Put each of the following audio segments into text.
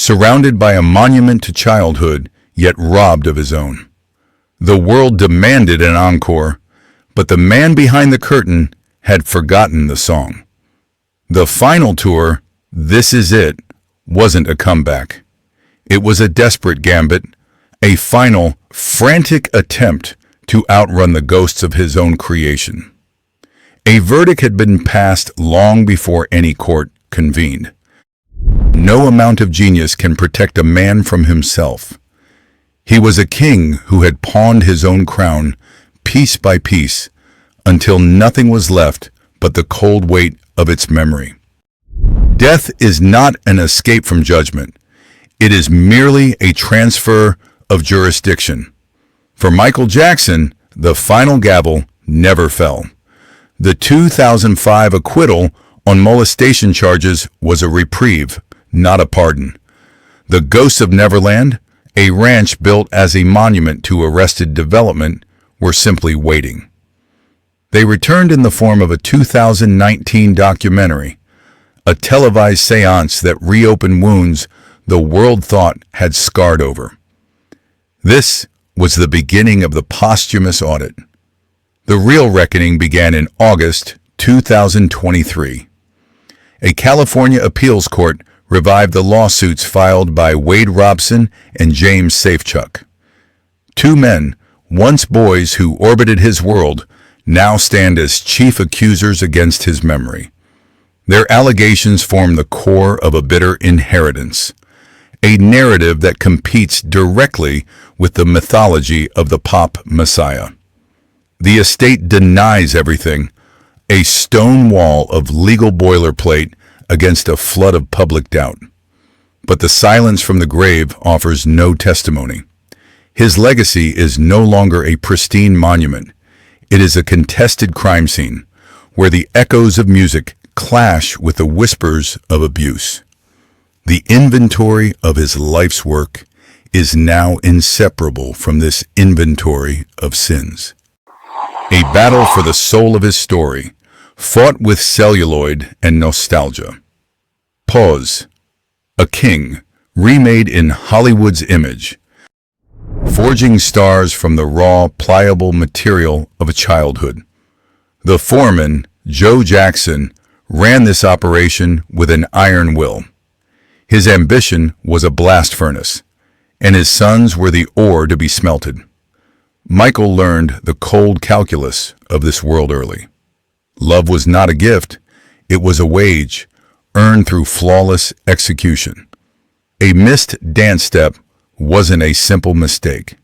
surrounded by a monument to childhood, yet robbed of his own. The world demanded an encore, but the man behind the curtain had forgotten the song. The final tour, This Is It, wasn't a comeback. It was a desperate gambit, a final, frantic attempt to outrun the ghosts of his own creation. A verdict had been passed long before any court convened. No amount of genius can protect a man from himself. He was a king who had pawned his own crown, piece by piece, until nothing was left but the cold weight of its memory. Death is not an escape from judgment. It is merely a transfer of jurisdiction. For Michael Jackson, the final gavel never fell. The 2005 acquittal on molestation charges was a reprieve, not a pardon. The ghosts of Neverland, a ranch built as a monument to arrested development, were simply waiting. They returned in the form of a 2019 documentary, a televised seance that reopened wounds the world thought had scarred over. This was the beginning of the posthumous audit. The real reckoning began in August 2023. A California appeals court revived the lawsuits filed by Wade Robson and James Safechuck. Two men, once boys who orbited his world, now stand as chief accusers against his memory. Their allegations form the core of a bitter inheritance, a narrative that competes directly with the mythology of the pop messiah. The estate denies everything, a stone wall of legal boilerplate against a flood of public doubt. But the silence from the grave offers no testimony. His legacy is no longer a pristine monument. It is a contested crime scene, where the echoes of music clash with the whispers of abuse. The inventory of his life's work is now inseparable from this inventory of sins. A battle for the soul of his story, fought with celluloid and nostalgia. Pause. A king, remade in Hollywood's image, forging stars from the raw, pliable material of a childhood. The foreman, Joe Jackson, ran this operation with an iron will. His ambition was a blast furnace, and his sons were the ore to be smelted. Michael learned the cold calculus of this world early. Love was not a gift, it was a wage, earned through flawless execution. A missed dance step wasn't a simple mistake.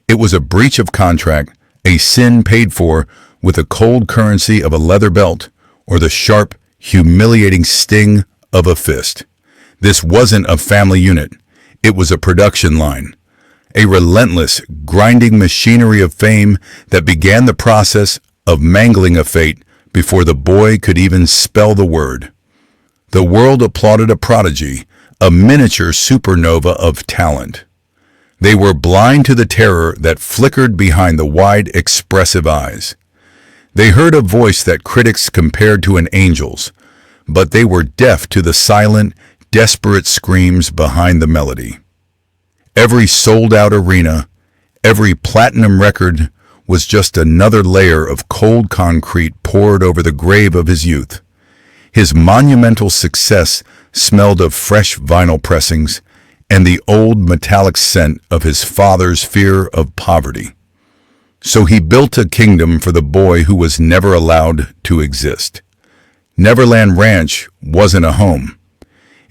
It was a breach of contract, a sin paid for with the cold currency of a leather belt or the sharp, humiliating sting of a fist. This wasn't a family unit. It was a production line, a relentless, grinding machinery of fame that began the process of mangling a fate before the boy could even spell the word. The world applauded a prodigy, a miniature supernova of talent. They were blind to the terror that flickered behind the wide, expressive eyes. They heard a voice that critics compared to an angel's, but they were deaf to the silent, desperate screams behind the melody. Every sold-out arena, every platinum record was just another layer of cold concrete poured over the grave of his youth. His monumental success smelled of fresh vinyl pressings and the old metallic scent of his father's fear of poverty. So he built a kingdom for the boy who was never allowed to exist. Neverland Ranch wasn't a home.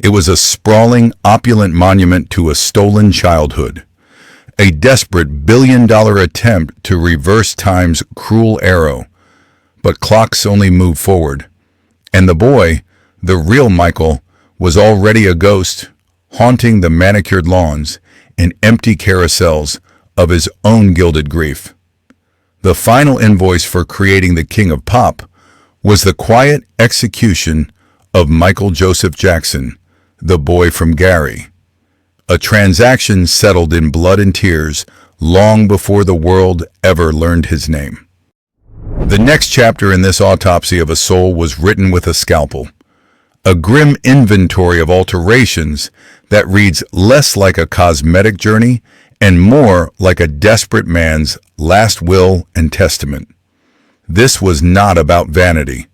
It was a sprawling, opulent monument to a stolen childhood, a desperate billion-dollar attempt to reverse time's cruel arrow. But clocks only move forward, and the boy, the real Michael, was already a ghost, haunting the manicured lawns and empty carousels of his own gilded grief. The final invoice for creating the King of Pop was the quiet execution of Michael Joseph Jackson, the boy from Gary, a transaction settled in blood and tears long before the world ever learned his name. The next chapter in this autopsy of a soul was written with a scalpel, a grim inventory of alterations that reads less like a cosmetic journey and more like a desperate man's last will and testament. This was not about vanity.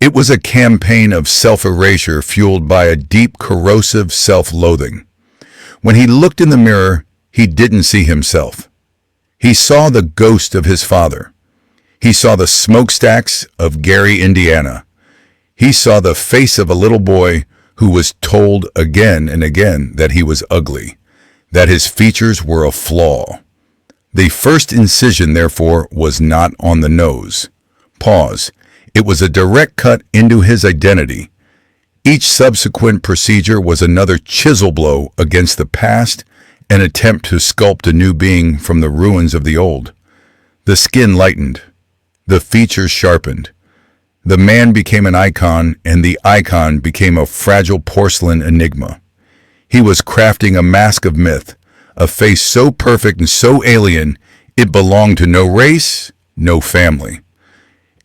It was a campaign of self-erasure fueled by a deep, corrosive self-loathing. When he looked in the mirror, he didn't see himself. He saw the ghost of his father. He saw the smokestacks of Gary, Indiana. He saw the face of a little boy who was told again and again that he was ugly, that his features were a flaw. The first incision, therefore, was not on the nose. Pause. It was a direct cut into his identity. Each subsequent procedure was another chisel blow against the past, an attempt to sculpt a new being from the ruins of the old. The skin lightened. The features sharpened. The man became an icon, and the icon became a fragile porcelain enigma. He was crafting a mask of myth, a face so perfect and so alien, it belonged to no race, no family.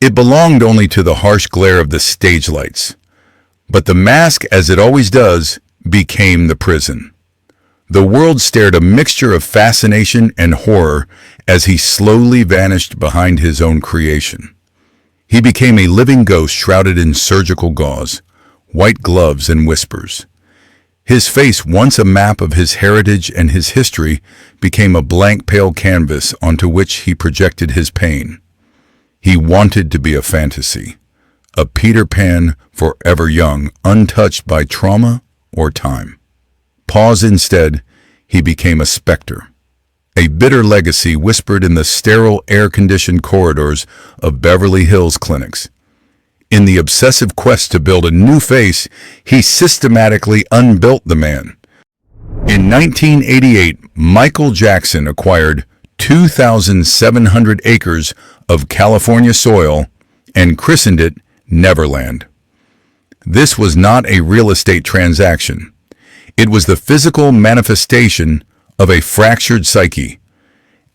It belonged only to the harsh glare of the stage lights. But the mask, as it always does, became the prison. The world stared a mixture of fascination and horror as he slowly vanished behind his own creation. He became a living ghost shrouded in surgical gauze, white gloves and whispers. His face, once a map of his heritage and his history, became a blank pale canvas onto which he projected his pain. He wanted to be a fantasy, a Peter Pan forever young, untouched by trauma or time. Pause instead, he became a specter, a bitter legacy whispered in the sterile, air-conditioned corridors of Beverly Hills clinics. In the obsessive quest to build a new face, he systematically unbuilt the man. In 1988, Michael Jackson acquired 2,700 acres of California soil and christened it Neverland. This was not a real estate transaction. It was the physical manifestation of a fractured psyche,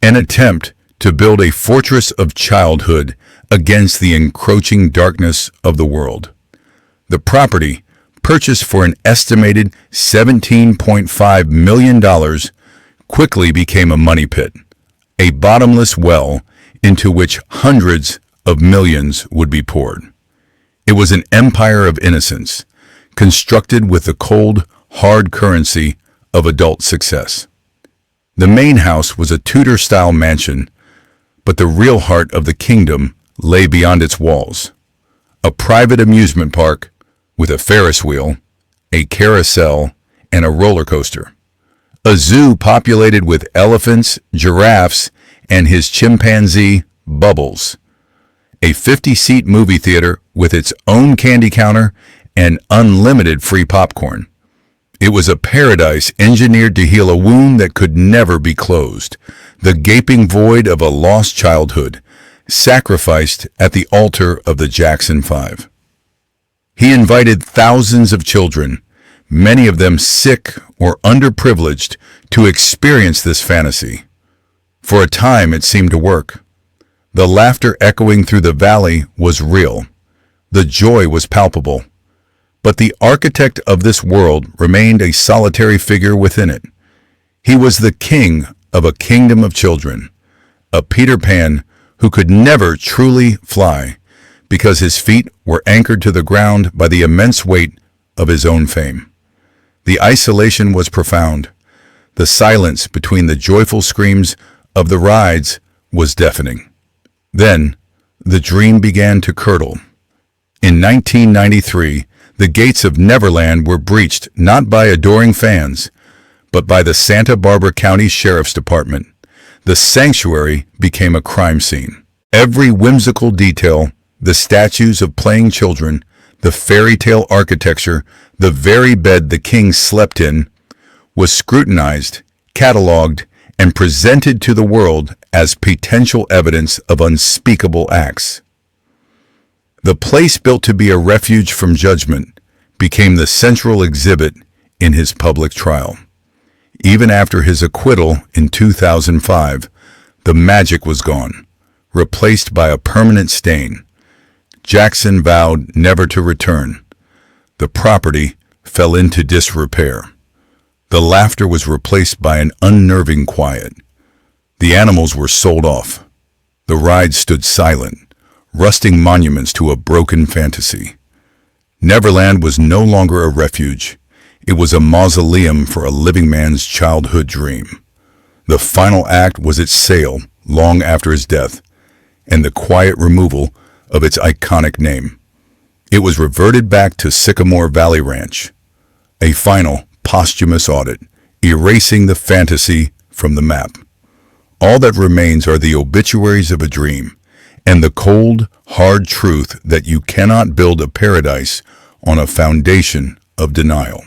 an attempt to build a fortress of childhood against the encroaching darkness of the world. The property, purchased for an estimated $17.5 million, quickly became a money pit, a bottomless well into which hundreds of millions would be poured. It was an empire of innocence, constructed with the cold, hard currency of adult success. The main house was a Tudor-style mansion, but the real heart of the kingdom lay beyond its walls. A private amusement park with a Ferris wheel, a carousel, and a roller coaster. A zoo populated with elephants, giraffes, and his chimpanzee, Bubbles. A 50-seat movie theater with its own candy counter and unlimited free popcorn. It was a paradise engineered to heal a wound that could never be closed, the gaping void of a lost childhood, sacrificed at the altar of the Jackson 5. He invited thousands of children, many of them sick or underprivileged, to experience this fantasy. For a time it seemed to work. The laughter echoing through the valley was real. The joy was palpable. But the architect of this world remained a solitary figure within it. He was the king of a kingdom of children, a Peter Pan who could never truly fly because his feet were anchored to the ground by the immense weight of his own fame. The isolation was profound. The silence between the joyful screams of the rides was deafening. Then, the dream began to curdle. In 1993, the gates of Neverland were breached not by adoring fans, but by the Santa Barbara County Sheriff's Department. The sanctuary became a crime scene. Every whimsical detail, the statues of playing children, the fairy tale architecture, the very bed the king slept in, was scrutinized, cataloged, and presented to the world as potential evidence of unspeakable acts. The place built to be a refuge from judgment became the central exhibit in his public trial. Even after his acquittal in 2005, the magic was gone, replaced by a permanent stain. Jackson vowed never to return. The property fell into disrepair. The laughter was replaced by an unnerving quiet. The animals were sold off. The ride stood silent, rusting monuments to a broken fantasy. Neverland was no longer a refuge. It was a mausoleum for a living man's childhood dream. The final act was its sale long after his death, and the quiet removal of its iconic name. It was reverted back to Sycamore Valley Ranch, a final, posthumous audit, erasing the fantasy from the map. All that remains are the obituaries of a dream, and the cold, hard truth that you cannot build a paradise on a foundation of denial.